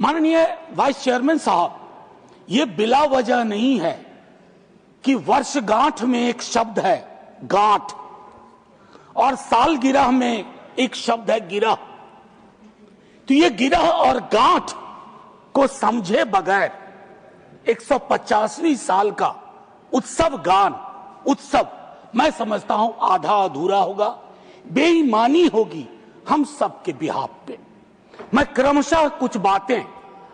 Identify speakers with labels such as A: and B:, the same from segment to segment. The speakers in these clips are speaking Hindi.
A: माननीय वाइस चेयरमैन साहब, ये बिला वजह नहीं है कि वर्षगांठ में एक शब्द है गांठ और सालगिरह में एक शब्द है गिरह। तो ये गिरह और गांठ को समझे बगैर 150वीं साल का उत्सव गान उत्सव मैं समझता हूं आधा अधूरा होगा, बेईमानी होगी हम सब के बिहाफ पे। मैं क्रमशः कुछ बातें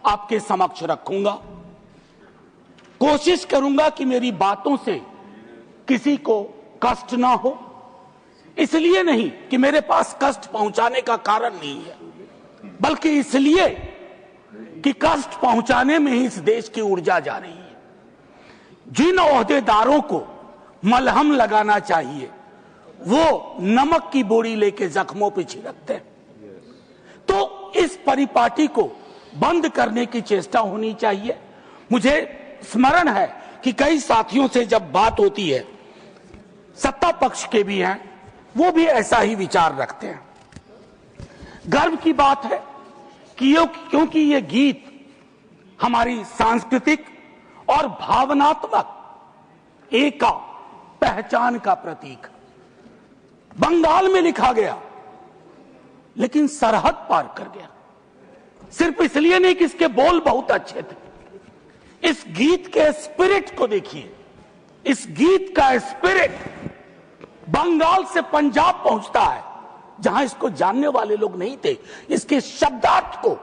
A: आपके समक्ष रखूंगा, कोशिश करूंगा कि मेरी बातों से किसी को कष्ट ना हो, इसलिए नहीं कि मेरे पास कष्ट पहुंचाने का कारण नहीं है, बल्कि इसलिए कि कष्ट पहुंचाने में ही इस देश की ऊर्जा जा रही है। जिन ओहदेदारों को मलहम लगाना चाहिए वो नमक की बोरी लेके जख्मों पे छिड़कते हैं। तो इस परिपाटी को बंद करने की चेष्टा होनी चाहिए। मुझे स्मरण है कि कई साथियों से जब बात होती है, सत्ता पक्ष के भी हैं, वो भी ऐसा ही विचार रखते हैं। गर्व की बात है कि क्योंकि ये गीत हमारी सांस्कृतिक और भावनात्मक एका पहचान का प्रतीक बंगाल में लिखा गया, लेकिन सरहद पार कर गया। सिर्फ इसलिए नहीं कि इसके बोल बहुत अच्छे थे, इस गीत के स्पिरिट को देखिए। इस गीत का स्पिरिट बंगाल से पंजाब पहुंचता है, जहां इसको जानने वाले लोग नहीं थे, इसके शब्दार्थ को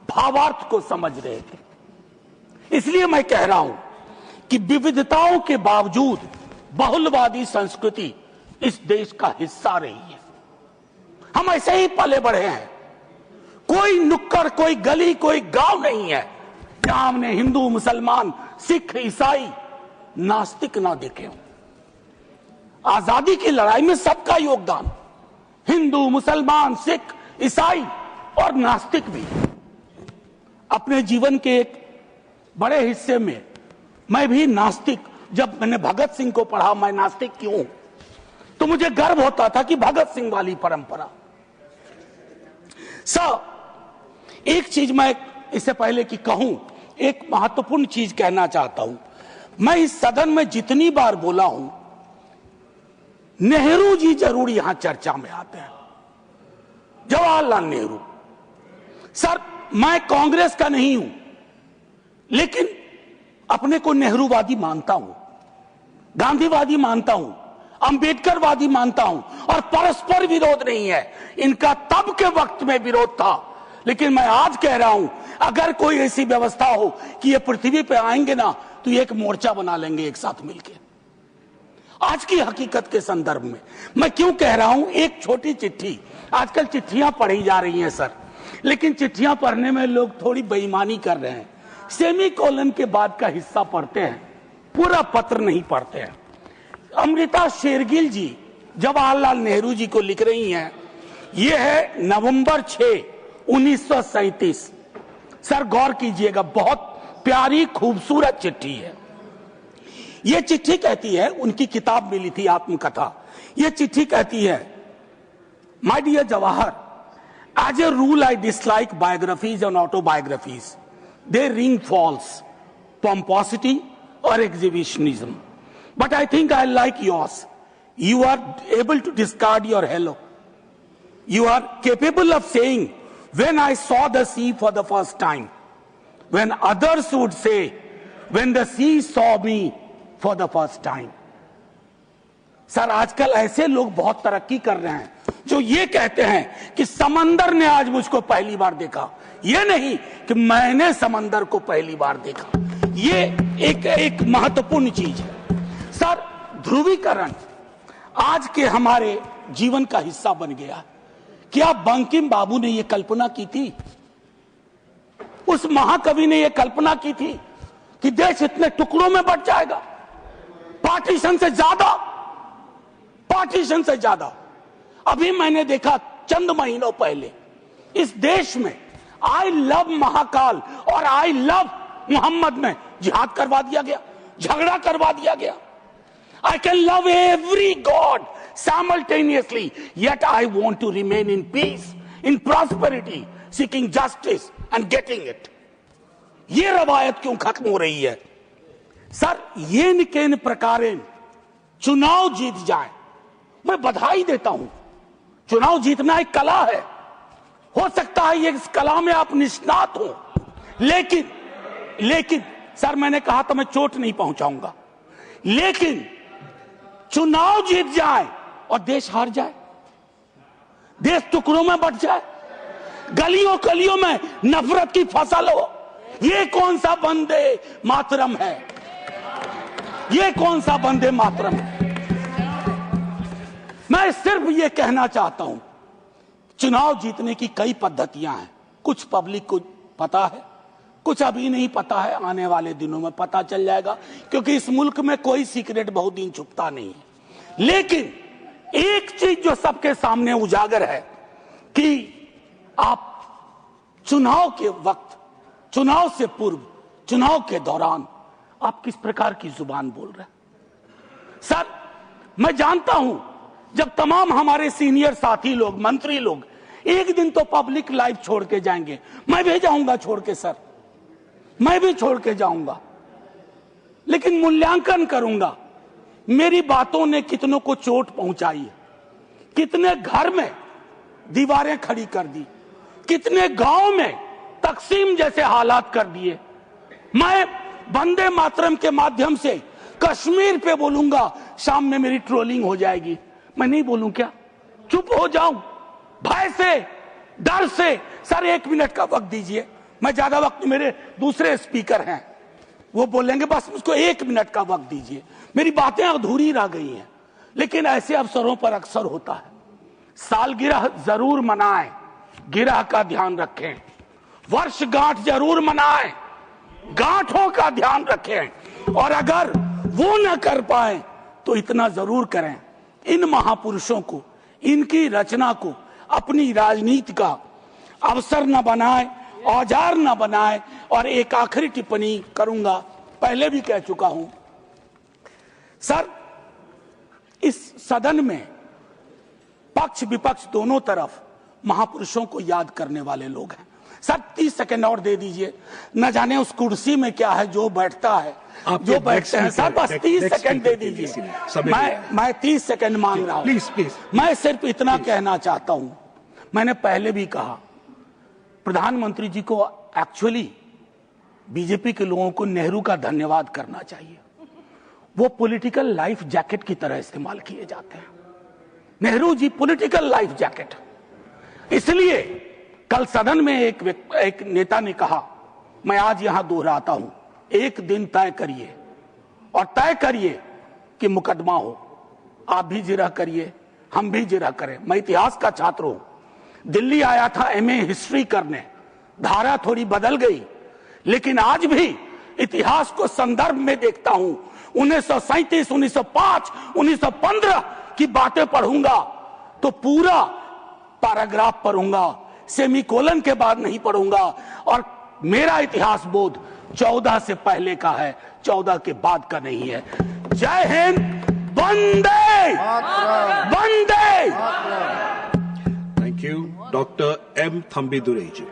A: भावार्थ को समझ रहे थे। इसलिए मैं कह रहा हूं कि विविधताओं के बावजूद बहुलवादी संस्कृति इस देश का हिस्सा रही है। हम ऐसे ही पले बढ़े हैं। कोई नुक्कड़, कोई गली, कोई गांव नहीं है जहां हमने हिंदू, मुसलमान, सिख, ईसाई, नास्तिक ना देखे हों। आजादी की लड़ाई में सबका योगदान, हिंदू, मुसलमान, सिख, ईसाई और नास्तिक भी। अपने जीवन के एक बड़े हिस्से में मैं भी नास्तिक, जब मैंने भगत सिंह को पढ़ा मैं नास्तिक क्यों, तो मुझे गर्व होता था कि भगत सिंह वाली परंपरा। एक चीज मैं इससे पहले कि कहूं, एक महत्वपूर्ण चीज कहना चाहता हूं। मैं इस सदन में जितनी बार बोला हूं, नेहरू जी जरूर यहां चर्चा में आते हैं। जवाहरलाल नेहरू। सर, मैं कांग्रेस का नहीं हूं, लेकिन अपने को नेहरूवादी मानता हूं, गांधीवादी मानता हूं, अंबेडकरवादी मानता हूं, और परस्पर विरोध नहीं है। इनका तब के वक्त में विरोध था, लेकिन मैं आज कह रहा हूं, अगर कोई ऐसी व्यवस्था हो कि ये पृथ्वी पे आएंगे ना, तो एक मोर्चा बना लेंगे एक साथ मिलकर। आज की हकीकत के संदर्भ में मैं क्यों कह रहा हूं, एक छोटी चिट्ठी, आजकल चिट्ठियां पढ़ी जा रही हैं सर, लेकिन चिट्ठियां पढ़ने में लोग थोड़ी बेईमानी कर रहे हैं। सेमीकोलन के बाद का हिस्सा पढ़ते हैं, पूरा पत्र नहीं पढ़ते हैं। अमृता शेरगिल जी जवाहरलाल नेहरू जी को लिख रही हैं, यह है नवंबर 6, 1937। सर गौर कीजिएगा, बहुत प्यारी खूबसूरत चिट्ठी है। यह चिट्ठी कहती है, उनकी किताब मिली थी आत्मकथा। यह चिट्ठी कहती है, my dear Jawahar, as a rule I dislike biographies and autobiographies. They ring false, pomposity or exhibitionism. But I think I like yours. You are able to discard your hello. You are capable of saying, when I saw the sea for the first time, when others would say, when the sea saw me for the first time. Sir, आजकल ऐसे लोग बहुत तरक्की कर रहे हैं जो ये कहते हैं कि समंदर ने आज मुझको पहली बार देखा, ये नहीं कि मैंने समंदर को पहली बार देखा। ये एक महत्वपूर्ण चीज है सर। ध्रुवीकरण आज के हमारे जीवन का हिस्सा बन गया। क्या बंकिम बाबू ने यह कल्पना की थी, उस महाकवि ने यह कल्पना की थी कि देश इतने टुकड़ों में बंट जाएगा? पार्टीशन से ज्यादा, पार्टीशन से ज्यादा। अभी मैंने देखा चंद महीनों पहले इस देश में आई लव महाकाल और आई लव मोहम्मद में जिहाद करवा दिया गया, झगड़ा करवा दिया गया। I can love every God simultaneously, yet I want to remain in peace, in prosperity, seeking justice and getting it. ये रवायत क्यों खत्म हो रही है? सर, ये न केन प्रकारेण चुनाव जीत जाए, मैं बधाई देता हूं। चुनाव जीतना एक कला है, हो सकता है ये इस कला में आप निष्णात हो, लेकिन सर, मैंने कहा तो मैं चोट नहीं पहुंचाऊंगा, लेकिन चुनाव जीत जाए और देश हार जाए, देश टुकड़ों में बट जाए, गलियों गलियों में नफरत की फसल हो, ये कौन सा वंदे मातरम है? ये कौन सा वंदे मातरम है? मैं सिर्फ ये कहना चाहता हूं, चुनाव जीतने की कई पद्धतियां हैं, कुछ पब्लिक को पता है, कुछ अभी नहीं पता है, आने वाले दिनों में पता चल जाएगा, क्योंकि इस मुल्क में कोई सीक्रेट बहुत दिन छुपता नहीं है। लेकिन एक चीज जो सबके सामने उजागर है कि आप चुनाव के वक्त, चुनाव से पूर्व, चुनाव के दौरान आप किस प्रकार की जुबान बोल रहे हैं। सर, मैं जानता हूं, जब तमाम हमारे सीनियर साथी लोग, मंत्री लोग एक दिन तो पब्लिक लाइफ छोड़ के जाएंगे, मैं भी जाऊंगा छोड़ के सर, मैं भी छोड़ के जाऊंगा, लेकिन मूल्यांकन करूंगा मेरी बातों ने कितनों को चोट पहुंचाई है, कितने घर में दीवारें खड़ी कर दी, कितने गांव में तकसीम जैसे हालात कर दिए। मैं वंदे मातरम के माध्यम से कश्मीर पे बोलूंगा, शाम में मेरी ट्रोलिंग हो जाएगी, मैं नहीं बोलूं क्या? चुप हो जाऊं भय से, डर से? सर, 1 मिनट का वक्त दीजिए, मैं ज्यादा वक्त, मेरे दूसरे स्पीकर हैं वो बोलेंगे, बस मुझको 1 मिनट का वक्त दीजिए, मेरी बातें अधूरी रह गई हैं। लेकिन ऐसे अवसरों पर अक्सर होता है, सालगिरह जरूर मनाएं, गिरह का ध्यान रखें, वर्षगांठ जरूर मनाएं, गांठों का ध्यान रखें, और अगर वो न कर पाए तो इतना जरूर करें, इन महापुरुषों को, इनकी रचना को अपनी राजनीति का अवसर न बनाए, औजार न बनाए। और एक आखिरी टिप्पणी करूंगा, पहले भी कह चुका हूं सर, इस सदन में पक्ष विपक्ष दोनों तरफ महापुरुषों को याद करने वाले लोग हैं। सर, 30 सेकंड और दे दीजिए, न जाने उस कुर्सी में क्या है जो बैठता है, जो बैठते हैं। सर, बस 30 सेकंड दे दीजिए, मैं 30 सेकंड मांग रहा हूं।
B: प्लीज।
A: मैं सिर्फ इतना कहना चाहता हूं, मैंने पहले भी कहा, प्रधानमंत्री जी को एक्चुअली बीजेपी के लोगों को नेहरू का धन्यवाद करना चाहिए। वो पॉलिटिकल लाइफ जैकेट की तरह इस्तेमाल किए जाते हैं। Nehru ji political life jacket. इसलिए कल सदन में एक नेता ने कहा, मैं आज यहां दोहराता हूं, एक दिन तय करिए और तय करिए कि मुकदमा हो। आप भी जिरह करिए, हम भी जिरह करें। मैं इतिहास का छात्र हूं, दिल्ली आया था एमए हिस्ट्री करने, धारा थोड़ी बदल गई, लेकिन आज भी इतिहास को संदर्भ में देखता हूं। 1937, 1905, 1915 की बातें पढ़ूंगा तो पूरा पैराग्राफ पढ़ूंगा, सेमीकोलन के बाद नहीं पढ़ूंगा। और मेरा इतिहास बोध 14 से पहले का है, 14 के बाद का नहीं है। जय हिंद, वंदे वंदे।
B: Thank you. Doctor M Thambidurai ji.